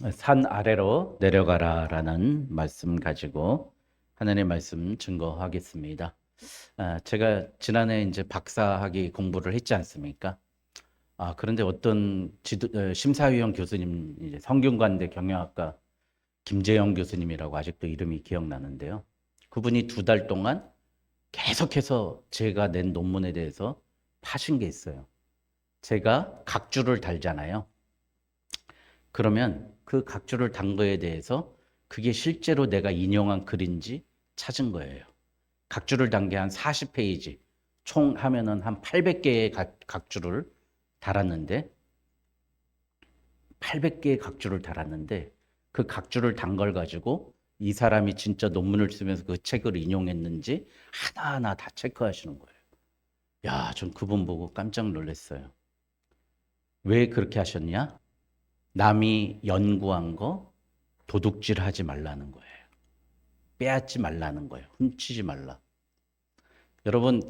산 아래로 내려가라라는 말씀 가지고 하나님의 말씀 증거하겠습니다. 제가 지난해 이제 박사학위 공부를 했지 않습니까? 그런데 어떤 심사위원 교수님, 이제 성균관대 경영학과 김재영 교수님이라고 아직도 이름이 기억나는데요. 그분이 2달 동안 계속해서 제가 낸 논문에 대해서 파신 게 있어요. 제가 각주를 달잖아요. 그러면 그 각주를 단 거에 대해서 그게 실제로 내가 인용한 글인지 찾은 거예요. 각주를 단 게 한 40페이지, 총 하면은 한 800개의 각주를 달았는데, 800개의 각주를 달았는데, 그 각주를 단 걸 가지고 이 사람이 진짜 논문을 쓰면서 그 책을 인용했는지 하나하나 다 체크하시는 거예요. 야, 전 그분 보고 깜짝 놀랐어요. 왜 그렇게 하셨냐? 남이 연구한 거 도둑질하지 말라는 거예요. 빼앗지 말라는 거예요. 훔치지 말라. 여러분,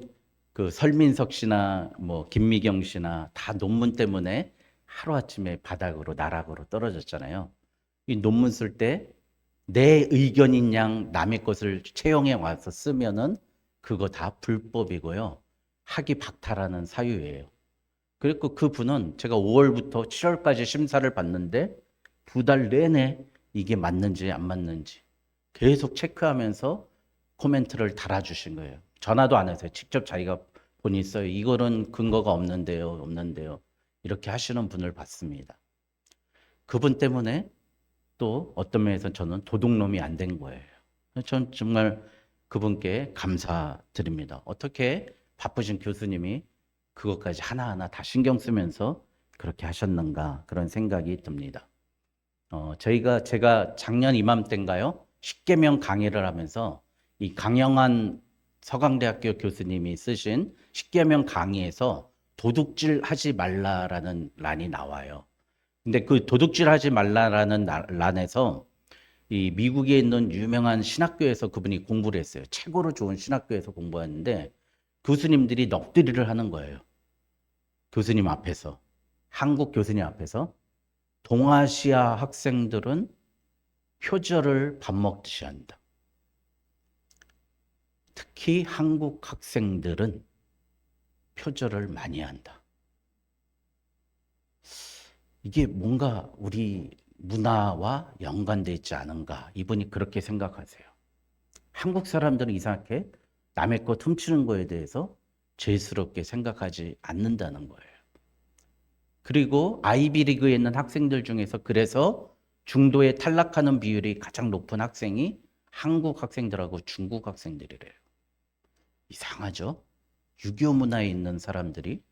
그 설민석 씨나 뭐 김미경 씨나 다 논문 때문에 하루아침에 바닥으로 나락으로 떨어졌잖아요. 이 논문 쓸 때 내 의견인 양 남의 것을 채용해 와서 쓰면은 그거 다 불법이고요. 학위 박탈하는 사유예요. 그리고 그 분은 제가 5월부터 7월까지 심사를 받는데 2달 내내 이게 맞는지 안 맞는지 계속 체크하면서 코멘트를 달아주신 거예요. 전화도 안 하세요. 직접 자기가 본인이 써요. 이거는 근거가 없는데요. 이렇게 하시는 분을 봤습니다. 그분 때문에 또 어떤 면에서 저는 도둑놈이 안 된 거예요. 전 정말 그분께 감사드립니다. 어떻게 바쁘신 교수님이 그것까지 하나하나 다 신경 쓰면서 그렇게 하셨는가 그런 생각이 듭니다. 제가 작년 이맘때인가요? 십계명 강의를 하면서 이 강영한 서강대학교 교수님이 쓰신 십계명 강의에서 도둑질 하지 말라라는 란이 나와요. 근데 그 도둑질 하지 말라라는 란에서 이 미국에 있는 유명한 신학교에서 그분이 공부를 했어요. 최고로 좋은 신학교에서 공부했는데 교수님들이 넋두리를 하는 거예요. 교수님 앞에서. 한국 교수님 앞에서. 동아시아 학생들은 표절을 밥 먹듯이 한다. 특히 한국 학생들은 표절을 많이 한다. 이게 뭔가 우리 문화와 연관되어 있지 않은가? 이분이 그렇게 생각하세요. 한국 사람들은 이상하게 남의 것 훔치는 거에 대해서 죄스럽게 생각하지 않는다는 거예요. 그리고 아이비리그에 있는 학생들 중에서 그래서 중도에 탈락하는 비율이 가장 높은 학생이 한국 학생들하고 중국 학생들이래요. 이상하죠? 유교 문화에 있는 사람들이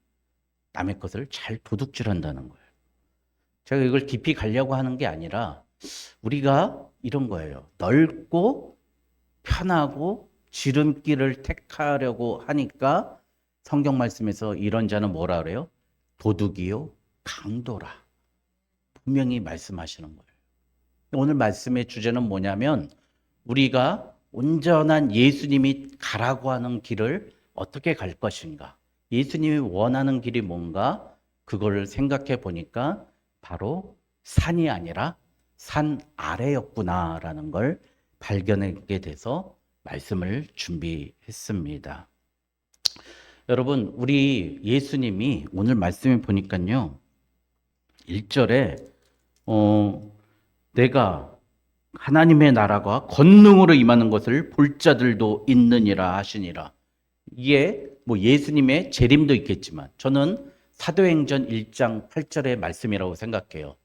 남의 것을 잘 도둑질한다는 거예요. 제가 이걸 깊이 가려고 하는 게 아니라 우리가 이런 거예요. 넓고 편하고 지름길을 택하려고 하니까 성경 말씀에서 이런 자는 뭐라 그래요? 도둑이요, 강도라. 분명히 말씀하시는 거예요. 오늘 말씀의 주제는 뭐냐면 우리가 온전한 예수님이 가라고 하는 길을 어떻게 갈 것인가? 예수님이 원하는 길이 뭔가? 그걸 생각해 보니까 바로 산이 아니라 산 아래였구나라는 걸 발견하게 돼서 말씀을 준비했습니다. 여러분, 우리 예수님이 오늘 말씀에 보니까요. 1절에 내가 하나님의 나라가 권능으로 임하는 것을 볼 자들도 있느니라 하시니라. 이게 뭐 예수님의 재림도 있겠지만 저는 사도행전 1장 8절의 말씀이라고 생각해요.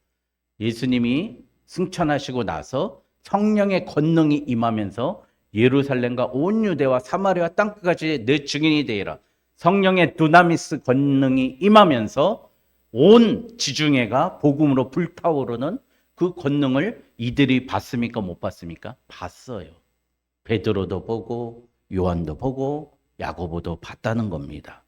예수님이 승천하시고 나서 성령의 권능이 임하면서 예루살렘과 온 유대와 사마리아 땅끝까지 내 증인이 되리라. 성령의 두나미스 권능이 임하면서 온 지중해가 복음으로 불타오르는 그 권능을 이들이 봤습니까? 못 봤습니까? 봤어요. 베드로도 보고 요한도 보고 야고보도 봤다는 겁니다.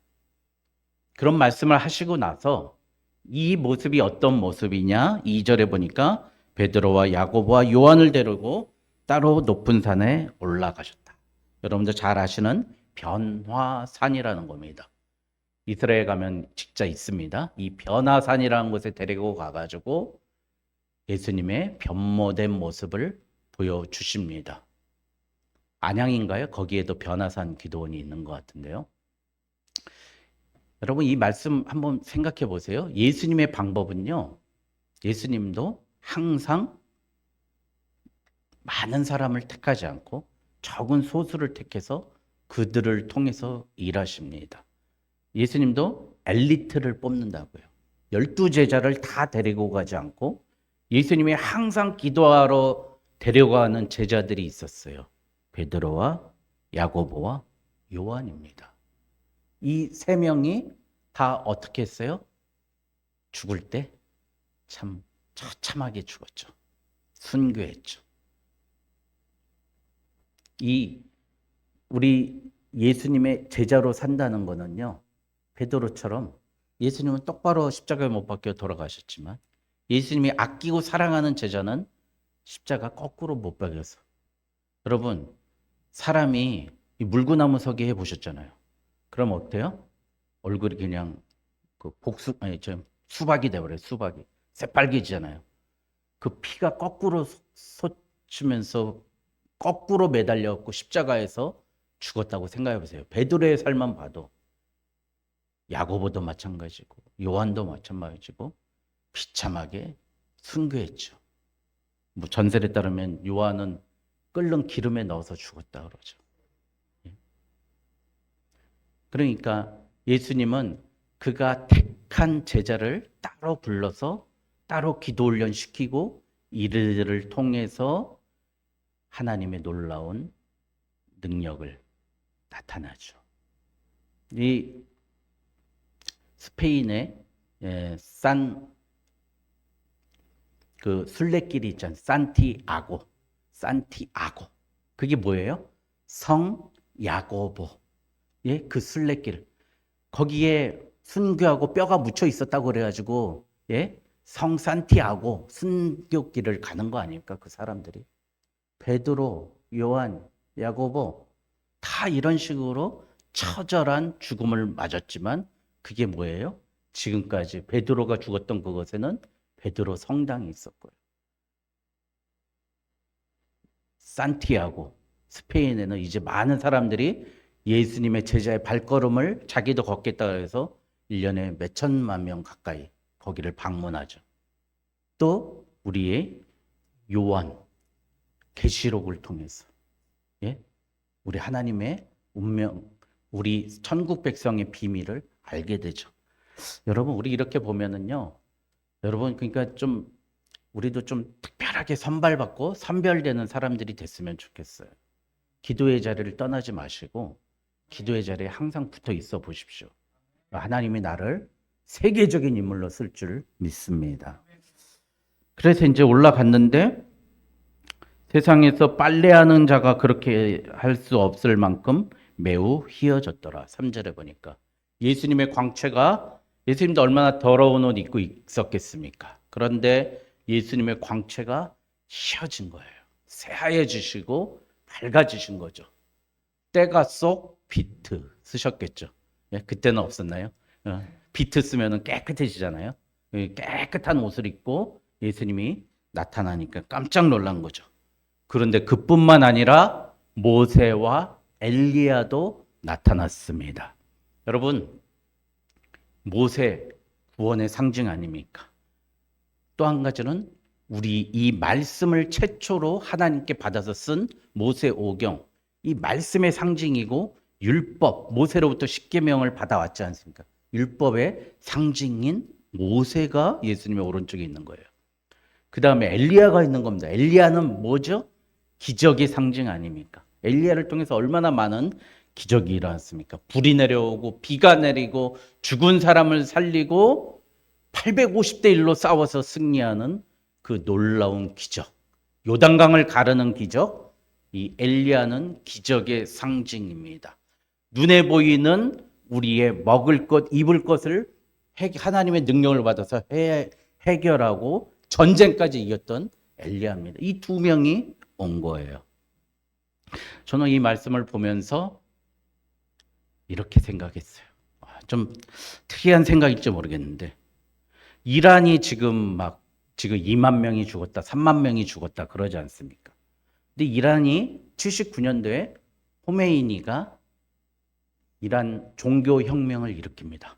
그런 말씀을 하시고 나서 이 모습이 어떤 모습이냐? 2절에 보니까 베드로와 야고보와 요한을 데리고 따로 높은 산에 올라가셨다. 여러분들 잘 아시는 변화산이라는 겁니다. 이스라엘 가면 진짜 있습니다. 이 변화산이라는 곳에 데리고 가가지고 예수님의 변모된 모습을 보여주십니다. 안양인가요? 거기에도 변화산 기도원이 있는 것 같은데요. 여러분, 이 말씀 한번 생각해 보세요. 예수님의 방법은요, 예수님도 항상 많은 사람을 택하지 않고 적은 소수를 택해서 그들을 통해서 일하십니다. 예수님도 엘리트를 뽑는다고요. 12제자를 다 데리고 가지 않고 예수님이 항상 기도하러 데려가는 제자들이 있었어요. 베드로와 야고보와 요한입니다. 이 세 명이 다 어떻게 했어요? 죽을 때 참 처참하게 죽었죠. 순교했죠. 우리 예수님의 제자로 산다는 거는요, 베드로처럼 예수님은 똑바로 십자가에 못 박혀 돌아가셨지만 예수님이 아끼고 사랑하는 제자는 십자가 거꾸로 못 박여서. 여러분, 사람이 이 물구나무 서기 해보셨잖아요. 그럼 어때요? 얼굴이 그냥 수박이 돼버려요. 수박이 새빨개지잖아요. 그 피가 거꾸로 솟으면서 거꾸로 매달려갖고 십자가에서 죽었다고 생각해 보세요. 베드로의 삶만 봐도, 야고보도 마찬가지고 요한도 마찬가지고 비참하게 순교했죠. 뭐 전설에 따르면 요한은 끓는 기름에 넣어서 죽었다 그러죠. 그러니까 예수님은 그가 택한 제자를 따로 불러서 따로 기도 훈련 시키고 이들을 통해서 하나님의 놀라운 능력을 나타나죠. 이 스페인의 순례길이 있잖아요. 산티아고. 그게 뭐예요? 성 야고보. 예, 그 순례길. 거기에 순교하고 뼈가 묻혀 있었다고 그래가지고, 예, 성 산티아고 순교길을 가는 거 아닙니까? 그 사람들이. 베드로, 요한, 야고보 다 이런 식으로 처절한 죽음을 맞았지만 그게 뭐예요? 지금까지 베드로가 죽었던 그곳에는 베드로 성당이 있었고요. 산티아고, 스페인에는 이제 많은 사람들이 예수님의 제자의 발걸음을 자기도 걷겠다 해서 1년에 몇 천만 명 가까이 거기를 방문하죠. 또 우리의 요한, 계시록을 통해서, 예? 우리 하나님의 운명, 우리 천국 백성의 비밀을 알게 되죠. 여러분, 우리 이렇게 보면은요, 여러분, 그러니까 우리도 좀 특별하게 선발받고 선별되는 사람들이 됐으면 좋겠어요. 기도의 자리를 떠나지 마시고 기도의 자리에 항상 붙어 있어 보십시오. 하나님이 나를 세계적인 인물로 쓸 줄 믿습니다. 그래서 이제 올라갔는데 세상에서 빨래하는 자가 그렇게 할 수 없을 만큼 매우 휘어졌더라. 3절에 보니까 예수님의 광채가, 예수님도 얼마나 더러운 옷 입고 있었겠습니까? 그런데 예수님의 광채가 휘어진 거예요. 새하얘지시고 밝아지신 거죠. 때가 쏙 비트 쓰셨겠죠. 예, 그때는 없었나요? 비트 쓰면 깨끗해지잖아요. 깨끗한 옷을 입고 예수님이 나타나니까 깜짝 놀란 거죠. 그런데 그뿐만 아니라 모세와 엘리야도 나타났습니다. 여러분, 모세 구원의 상징 아닙니까? 또 한 가지는 우리 이 말씀을 최초로 하나님께 받아서 쓴 모세오경, 이 말씀의 상징이고 율법, 모세로부터 십계명을 받아왔지 않습니까? 율법의 상징인 모세가 예수님의 오른쪽에 있는 거예요. 그 다음에 엘리야가 있는 겁니다. 엘리야는 뭐죠? 기적의 상징 아닙니까? 엘리야를 통해서 얼마나 많은 기적이 일어났습니까? 불이 내려오고 비가 내리고 죽은 사람을 살리고 850대 1로 싸워서 승리하는 그 놀라운 기적, 요단강을 가르는 기적, 이 엘리야는 기적의 상징입니다. 눈에 보이는 우리의 먹을 것, 입을 것을 하나님의 능력을 받아서 해결하고 전쟁까지 이겼던 엘리야입니다. 이 두 명이 온 거예요. 저는 이 말씀을 보면서 이렇게 생각했어요. 좀 특이한 생각일지 모르겠는데, 이란이 지금 막 지금 2만 명이 죽었다, 3만 명이 죽었다 그러지 않습니까? 근데 이란이 79년도에 호메이니가 이란 종교혁명을 일으킵니다.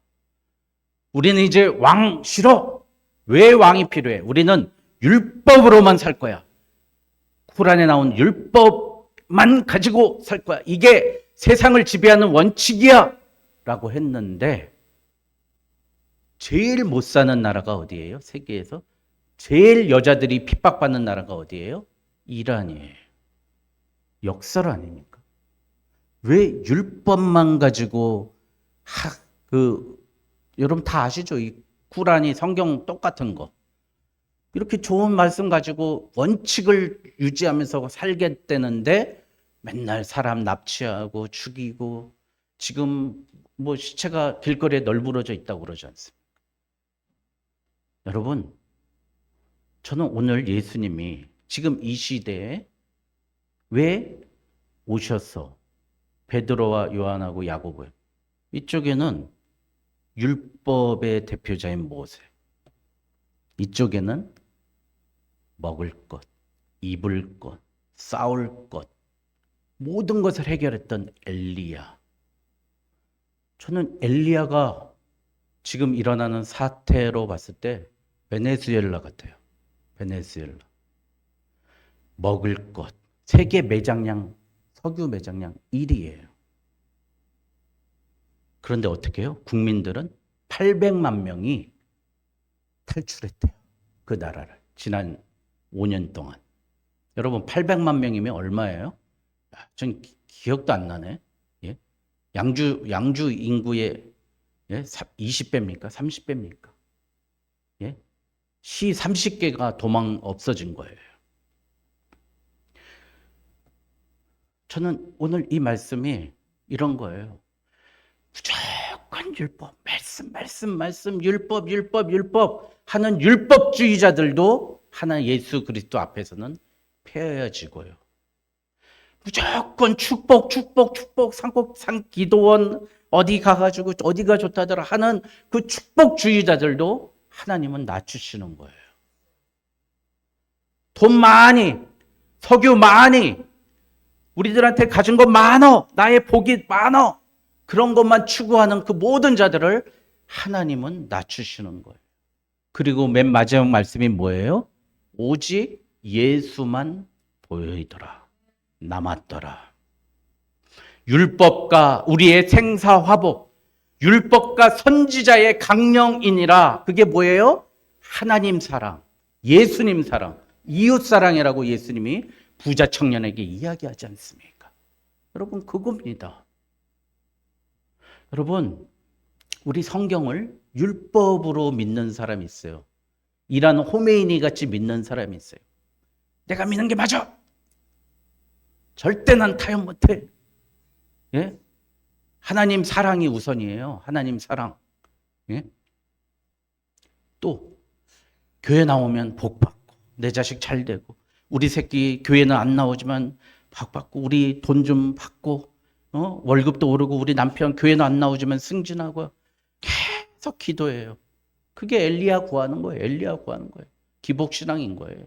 우리는 이제 왕 싫어. 왜 왕이 필요해? 우리는 율법으로만 살 거야. 쿠란에 나온 율법만 가지고 살 거야. 이게 세상을 지배하는 원칙이야. 라고 했는데 제일 못 사는 나라가 어디예요? 세계에서? 제일 여자들이 핍박받는 나라가 어디예요? 이란이에요. 역설 아닙니까? 왜 율법만 가지고 여러분 다 아시죠? 이 쿠란이 성경 똑같은 거. 이렇게 좋은 말씀 가지고 원칙을 유지하면서 살겠다는데 맨날 사람 납치하고 죽이고 지금 뭐 시체가 길거리에 널브러져 있다고 그러지 않습니까? 여러분, 저는 오늘 예수님이 지금 이 시대에 왜 오셔서 베드로와 요한하고 야고보 이쪽에는 율법의 대표자인 모세, 이쪽에는 먹을 것, 입을 것, 싸울 것, 모든 것을 해결했던 엘리야. 저는 엘리야가 지금 일어나는 사태로 봤을 때 베네수엘라 같아요. 베네수엘라. 먹을 것, 세계 매장량, 석유 매장량 1위예요. 그런데 어떻게 해요? 국민들은 800만 명이 탈출했대요. 그 나라를. 지난 5년 동안. 여러분 800만 명이면 얼마예요? 전 기억도 안 나네. 예? 양주 인구의 20배입니까? 30배입니까? 예? 시 30개가 도망 없어진 거예요. 저는 오늘 이 말씀이 이런 거예요. 무조건 율법, 말씀, 율법 하는 율법주의자들도 하나 예수 그리스도 앞에서는 폐해지고요. 무조건 축복, 산 기도원 어디 가가지고 어디가 좋다더라 하는 그 축복주의자들도 하나님은 낮추시는 거예요. 돈 많이, 석유 많이, 우리들한테 가진 것 많어, 나의 복이 많어, 그런 것만 추구하는 그 모든 자들을 하나님은 낮추시는 거예요. 그리고 맨 마지막 말씀이 뭐예요? 오직 예수만 보이더라, 남았더라. 율법과 우리의 생사화복, 율법과 선지자의 강령이니라. 그게 뭐예요? 하나님 사랑, 예수님 사랑, 이웃 사랑이라고 예수님이 부자 청년에게 이야기하지 않습니까? 여러분, 그겁니다. 여러분, 우리 성경을 율법으로 믿는 사람이 있어요. 이란 호메이니 같이 믿는 사람이 있어요. 내가 믿는 게 맞아. 절대 난 타협 못해. 예? 하나님 사랑이 우선이에요. 하나님 사랑. 예? 또 교회 나오면 복 받고 내 자식 잘 되고 우리 새끼 교회는 안 나오지만 복 받고 우리 돈 좀 받고 월급도 오르고 우리 남편 교회는 안 나오지만 승진하고 계속 기도해요. 그게 엘리야 구하는 거예요. 엘리야 구하는 거예요. 기복신앙인 거예요.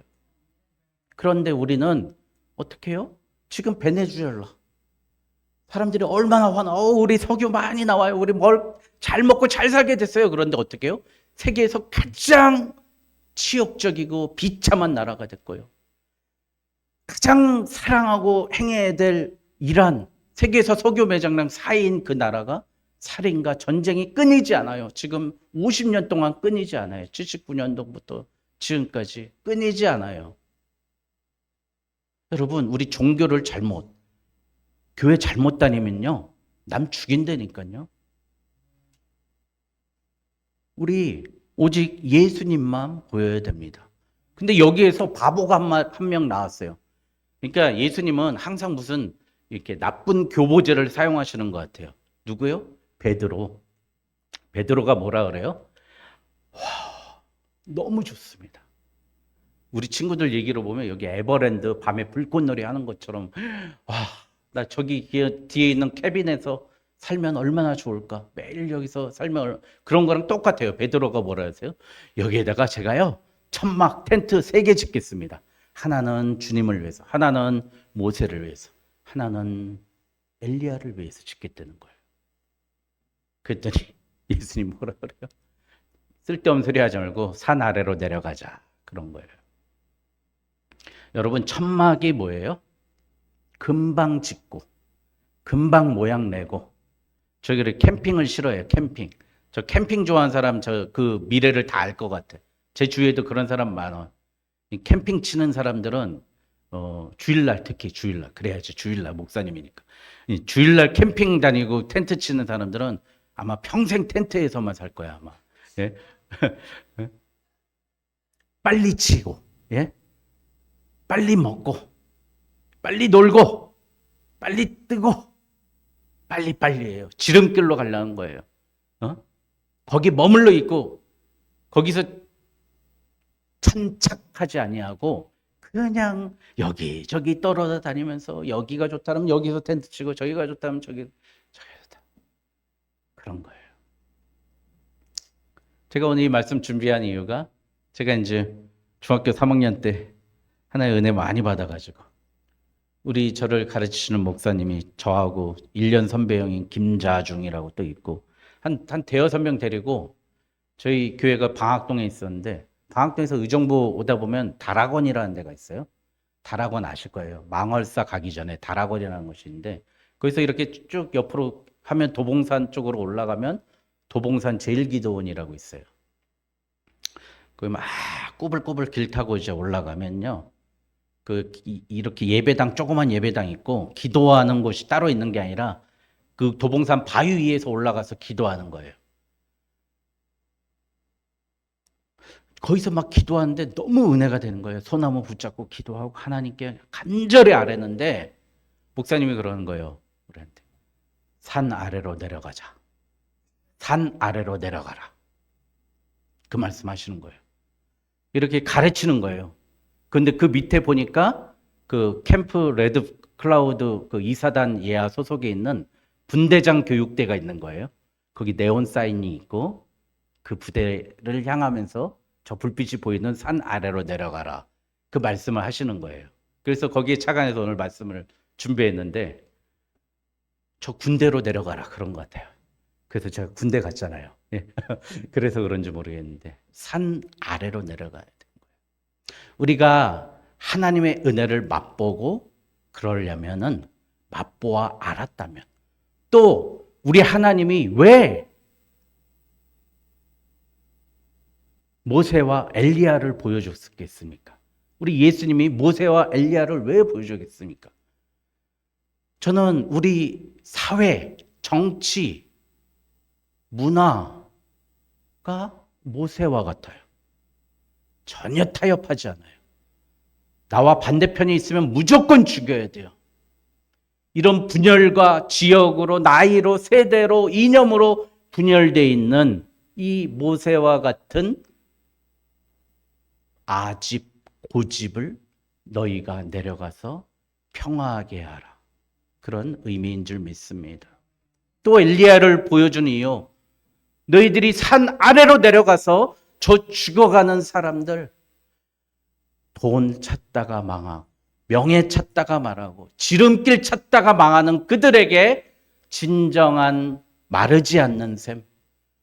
그런데 우리는 어떻게 해요? 지금 베네수엘라 사람들이 얼마나 화나. 우리 석유 많이 나와요. 우리 잘 먹고 잘 살게 됐어요. 그런데 어떻게 해요? 세계에서 가장 치욕적이고 비참한 나라가 됐고요. 가장 사랑하고 행해야 될 이란, 세계에서 석유 매장량 4위인 그 나라가 살인과 전쟁이 끊이지 않아요. 지금 50년 동안 끊이지 않아요. 79년도부터 지금까지 끊이지 않아요. 여러분, 우리 종교를 교회 잘못 다니면요, 남 죽인다니까요. 우리 오직 예수님만 보여야 됩니다. 근데 여기에서 바보가 한 명 나왔어요. 그러니까 예수님은 항상 무슨 이렇게 나쁜 교보제를 사용하시는 것 같아요. 누구요? 베드로. 베드로가 뭐라 그래요? 와, 너무 좋습니다. 우리 친구들 얘기로 보면 여기 에버랜드 밤에 불꽃놀이 하는 것처럼 와, 나 저기 뒤에 있는 캐빈에서 살면 얼마나 좋을까? 매일 여기서 살면 그런 거랑 똑같아요. 베드로가 뭐라 하세요? 여기에다가 제가요 천막 텐트 3개 짓겠습니다. 하나는 주님을 위해서, 하나는 모세를 위해서, 하나는 엘리야를 위해서 짓겠다는 거예요. 그랬더니 예수님 뭐라 그래요? 쓸데없는 소리 하지 말고 산 아래로 내려가자, 그런 거예요. 여러분, 천막이 뭐예요? 금방 짓고 금방 모양 내고. 저기 캠핑을 싫어해요. 캠핑. 저 캠핑 좋아하는 사람, 저 그 미래를 다 알 것 같아. 제 주위에도 그런 사람 많아. 캠핑 치는 사람들은 주일날, 특히 주일날, 그래야지 주일날 목사님이니까. 주일날 캠핑 다니고 텐트 치는 사람들은 아마 평생 텐트에서만 살 거야, 아마. 예? 빨리 치고, 예? 빨리 먹고, 빨리 놀고, 빨리 뜨고, 빨리빨리예요. 지름길로 가려는 거예요. 거기 머물러 있고 거기서 찬착하지 아니하고 그냥 여기저기 떨어져 다니면서, 여기가 좋다면 여기서 텐트 치고 저기가 좋다면 저기서 그런 거예요. 제가 오늘 이 말씀 준비한 이유가, 제가 이제 중학교 3학년 때 하나의 은혜 많이 받아가지고, 우리 저를 가르치시는 목사님이 저하고 1년 선배 형인 김자중이라고 또 있고, 한 대여섯 명 데리고 저희 교회가 방학동에 있었는데, 방학동에서 의정부 오다 보면 다락원이라는 데가 있어요. 다락원 아실 거예요. 망월사 가기 전에 다락원이라는 곳이 있는데, 거기서 이렇게 쭉 옆으로 하면 도봉산 쪽으로 올라가면 도봉산 제일기도원이라고 있어요. 거기 막 꾸불꾸불 길 타고 이제 올라가면요, 이렇게 예배당, 조그만 예배당 있고, 기도하는 곳이 따로 있는 게 아니라 그 도봉산 바위 위에서 올라가서 기도하는 거예요. 거기서 막 기도하는데 너무 은혜가 되는 거예요. 소나무 붙잡고 기도하고 하나님께 간절히 아뢰는데, 목사님이 그러는 거예요. 우리한테 산 아래로 내려가자. 산 아래로 내려가라. 그 말씀하시는 거예요. 이렇게 가르치는 거예요. 근데 그 밑에 보니까 그 캠프 레드 클라우드 그 이사단 예하 소속에 있는 분대장 교육대가 있는 거예요. 거기 네온 사인이 있고, 그 부대를 향하면서 저 불빛이 보이는 산 아래로 내려가라, 그 말씀을 하시는 거예요. 그래서 거기에 착안해서 오늘 말씀을 준비했는데, 저 군대로 내려가라 그런 것 같아요. 그래서 제가 군대 갔잖아요. 그래서 그런지 모르겠는데 산 아래로 내려가야 되는 거예요. 우리가 하나님의 은혜를 맛보고 그러려면은, 맛보아 알았다면, 또 우리 하나님이 왜 모세와 엘리야를 보여줬겠습니까? 우리 예수님이 모세와 엘리야를 왜 보여주겠습니까? 저는 우리 사회, 정치, 문화가 모세와 같아요. 전혀 타협하지 않아요. 나와 반대편에 있으면 무조건 죽여야 돼요. 이런 분열과 지역으로, 나이로, 세대로, 이념으로 분열되어 있는 이 모세와 같은 아집, 고집을 너희가 내려가서 평화하게 하라, 그런 의미인 줄 믿습니다. 또 엘리야를 보여준 이유, 너희들이 산 아래로 내려가서 저 죽어가는 사람들, 돈 찾다가 망하고 명예 찾다가 말하고 지름길 찾다가 망하는 그들에게 진정한 마르지 않는 샘,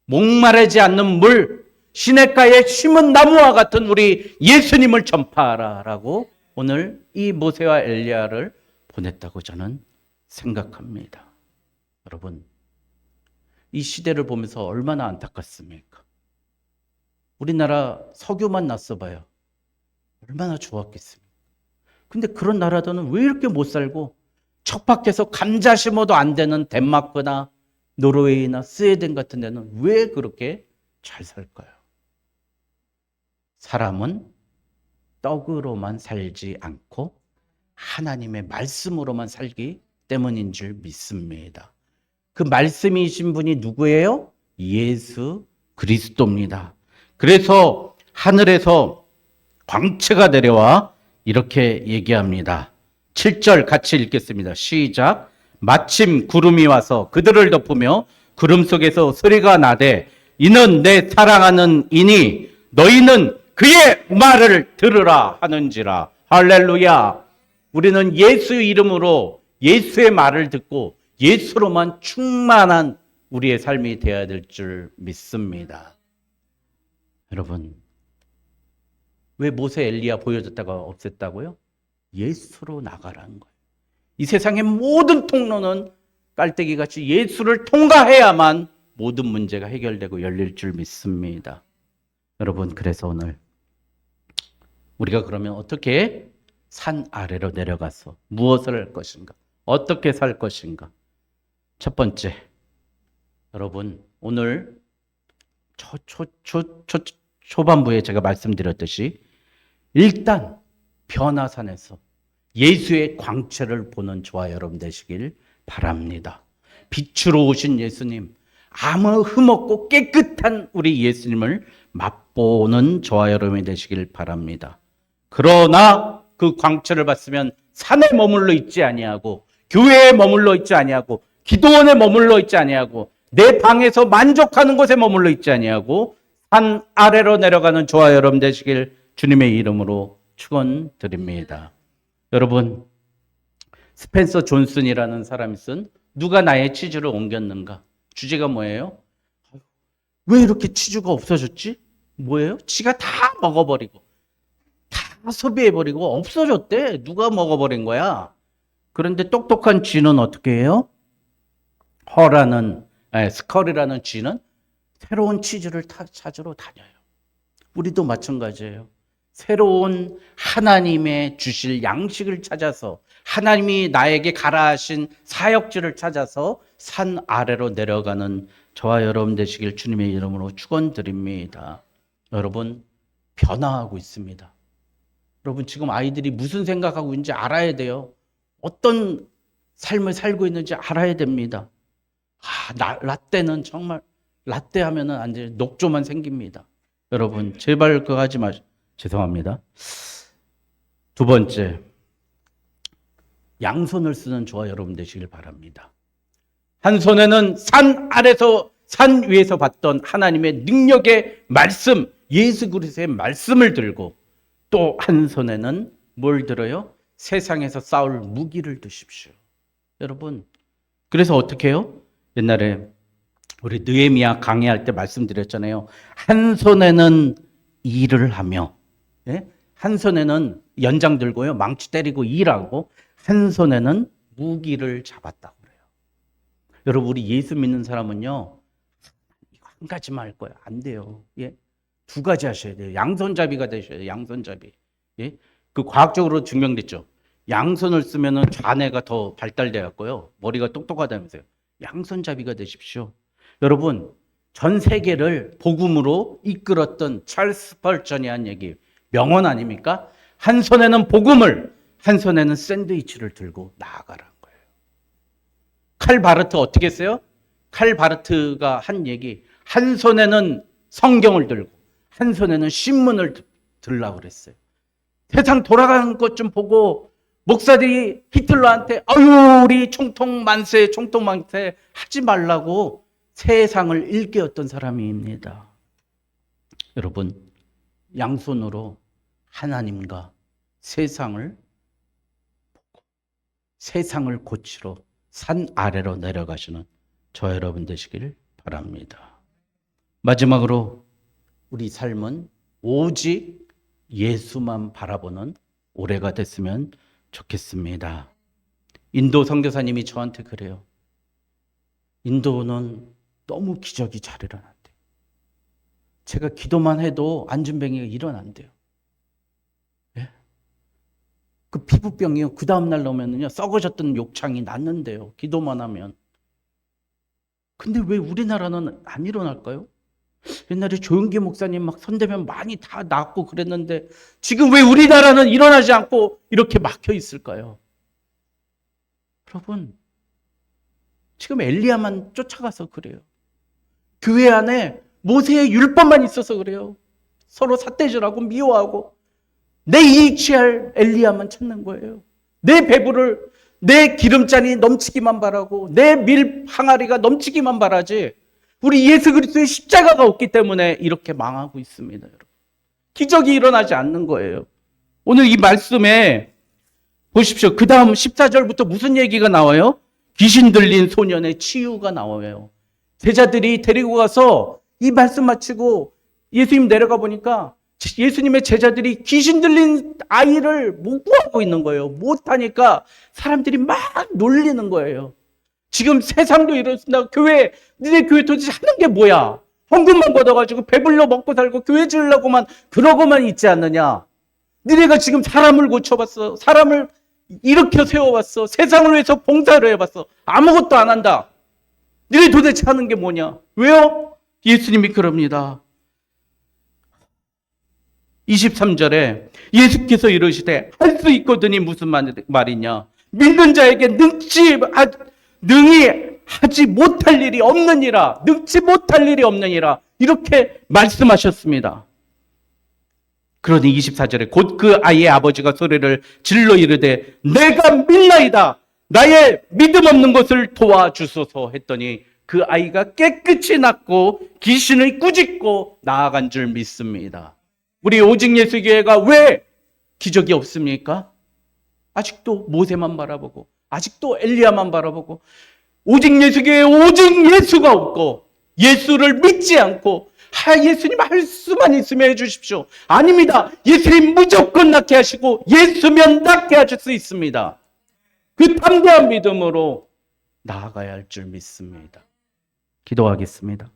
목마르지 않는 물, 시냇가에 심은 나무와 같은 우리 예수님을 전파하라라고 오늘 이 모세와 엘리야를 보냈다고 저는 생각합니다. 여러분, 이 시대를 보면서 얼마나 안타깝습니까? 우리나라 석유만 났어 봐요. 얼마나 좋았겠습니까? 근데 그런 나라들은 왜 이렇게 못 살고, 척박해서 감자 심어도 안 되는 덴마크나 노르웨이나 스웨덴 같은 데는 왜 그렇게 잘 살까요? 사람은 떡으로만 살지 않고 하나님의 말씀으로만 살기 때문인 줄 믿습니다. 그 말씀이신 분이 누구예요? 예수 그리스도입니다. 그래서 하늘에서 광채가 내려와 이렇게 얘기합니다. 7절 같이 읽겠습니다. 시작. 마침 구름이 와서 그들을 덮으며 구름 속에서 소리가 나되, 이는 내 사랑하는 이니 너희는 그의 말을 들으라 하는지라. 할렐루야. 우리는 예수 이름으로 예수의 말을 듣고 예수로만 충만한 우리의 삶이 되어야 될 줄 믿습니다. 여러분, 왜 모세 엘리야 보여줬다가 없앴다고요? 예수로 나가라는 거예요. 이 세상의 모든 통로는 깔때기같이 예수를 통과해야만 모든 문제가 해결되고 열릴 줄 믿습니다. 여러분, 그래서 오늘 우리가 그러면 어떻게 산 아래로 내려가서 무엇을 할 것인가? 어떻게 살 것인가? 첫 번째, 여러분, 오늘 초반부에 제가 말씀드렸듯이 일단 변화산에서 예수의 광채를 보는 저와 여러분 되시길 바랍니다. 빛으로 오신 예수님, 아무 흠없고 깨끗한 우리 예수님을 맛보는 저와 여러분이 되시길 바랍니다. 그러나 그 광채를 봤으면 산에 머물러 있지 아니하고 교회에 머물러 있지 아니하고 기도원에 머물러 있지 아니하고 내 방에서 만족하는 곳에 머물러 있지 아니하고 산 아래로 내려가는 저와 여러분 되시길 주님의 이름으로 축원드립니다. 여러분, 스펜서 존슨이라는 사람이 쓴 누가 나의 치즈를 옮겼는가? 주제가 뭐예요? 왜 이렇게 치즈가 없어졌지? 뭐예요? 지가 다 먹어버리고 다 소비해버리고 없어졌대. 누가 먹어버린 거야? 그런데 똑똑한 쥐는 어떻게 해요? 스컬이라는 쥐는 새로운 치즈를 찾으러 다녀요. 우리도 마찬가지예요. 새로운 하나님의 주실 양식을 찾아서 하나님이 나에게 가라 하신 사역지를 찾아서 산 아래로 내려가는 저와 여러분 되시길 주님의 이름으로 축원드립니다. 여러분, 변화하고 있습니다. 여러분, 지금 아이들이 무슨 생각하고 있는지 알아야 돼요. 어떤 삶을 살고 있는지 알아야 됩니다. 라떼는 정말 라떼 하면은 안 돼요. 녹조만 생깁니다. 여러분, 제발 그거 하지 마시고. 죄송합니다. 두 번째, 양손을 쓰는 저와 여러분 되시길 바랍니다. 한 손에는 산 아래서 산 위에서 봤던 하나님의 능력의 말씀, 예수 그리스도의 말씀을 들고 또 한 손에는 뭘 들어요? 세상에서 싸울 무기를 두십시오. 여러분, 그래서 어떻게 해요? 옛날에 우리 느헤미야 강의할 때 말씀드렸잖아요. 한 손에는 일을 하며, 한 손에는 연장 들고요, 망치 때리고 일하고, 한 손에는 무기를 잡았다고 그래요. 여러분, 우리 예수 믿는 사람은요, 이거 한 가지만 할 거예요. 안 돼요. 두 가지 하셔야 돼요. 양손잡이가 되셔야 돼요. 양손잡이. 그 과학적으로 증명됐죠. 양손을 쓰면은 좌뇌가 더 발달돼 갖고요, 머리가 똑똑하다면서요. 양손잡이가 되십시오. 여러분, 전 세계를 복음으로 이끌었던 찰스 스펄전이 한 얘기, 명언 아닙니까? 한 손에는 복음을, 한 손에는 샌드위치를 들고 나아가라는 거예요. 칼 바르트 어떻게 했어요? 칼 바르트가 한 얘기, 한 손에는 성경을 들고 한 손에는 신문을 들라고 그랬어요. 세상 돌아가는 것 좀 보고 목사들이 히틀러한테 아유 우리 총통 만세 하지 말라고 세상을 일깨웠던 사람입니다. 여러분, 양손으로 하나님과 세상을 보고 세상을 고치러 산 아래로 내려가시는 저 여러분 되시길 바랍니다. 마지막으로 우리 삶은 오직 예수만 바라보는 올해가 됐으면 좋겠습니다. 인도 선교사님이 저한테 그래요. 인도는 너무 기적이 잘 일어난대요. 제가 기도만 해도 안진뱅이가 일어난대요. 그 피부병이요, 그 다음날 나오면요, 썩어졌던 욕창이 낫는데요, 기도만 하면. 근데 왜 우리나라는 안 일어날까요? 옛날에 조용기 목사님 막 손대면 많이 다 낫고 그랬는데 지금 왜 우리나라는 일어나지 않고 이렇게 막혀 있을까요? 여러분, 지금 엘리야만 쫓아가서 그래요. 교회 안에 모세의 율법만 있어서 그래요. 서로 삿대질하고 미워하고 내 이익 취할 엘리야만 찾는 거예요. 내 배부를, 내 기름잔이 넘치기만 바라고 내 밀 항아리가 넘치기만 바라지 우리 예수 그리스도의 십자가가 없기 때문에 이렇게 망하고 있습니다. 여러분, 기적이 일어나지 않는 거예요. 오늘 이 말씀에 보십시오. 그 다음 14절부터 무슨 얘기가 나와요? 귀신 들린 소년의 치유가 나와요. 제자들이 데리고 가서 이 말씀 마치고 예수님 내려가 보니까 예수님의 제자들이 귀신 들린 아이를 못 구하고 있는 거예요. 못하니까 사람들이 막 놀리는 거예요. 지금 세상도 이렇습니다. 교회, 니네 교회 도대체 하는 게 뭐야? 헌금만 걷어가지고 배불러 먹고 살고 교회 지으려고만 그러고만 있지 않느냐? 니네가 지금 사람을 고쳐봤어. 사람을 일으켜 세워봤어. 세상을 위해서 봉사를 해봤어. 아무것도 안 한다. 니네 도대체 하는 게 뭐냐? 왜요? 예수님이 그럽니다. 23절에 예수께서 이러시되 할 수 있거든이 무슨 말이냐? 믿는 자에게 능히 하지 못할 일이 없느니라. 능치 못할 일이 없느니라. 이렇게 말씀하셨습니다. 그러니 24절에 곧 그 아이의 아버지가 소리를 질러 이르되 내가 믿나이다. 나의 믿음 없는 것을 도와주소서 했더니 그 아이가 깨끗이 낫고 귀신을 꾸짖고 나아간 줄 믿습니다. 우리 오직 예수교회가 왜 기적이 없습니까? 아직도 모세만 바라보고 아직도 엘리야만 바라보고 오직 예수교회에 오직 예수가 없고 예수를 믿지 않고 예수님 할 수만 있으면 해주십시오. 아닙니다. 예수님 무조건 낫게 하시고 예수면 낫게 하실 수 있습니다. 그 담대한 믿음으로 나아가야 할 줄 믿습니다. 기도하겠습니다.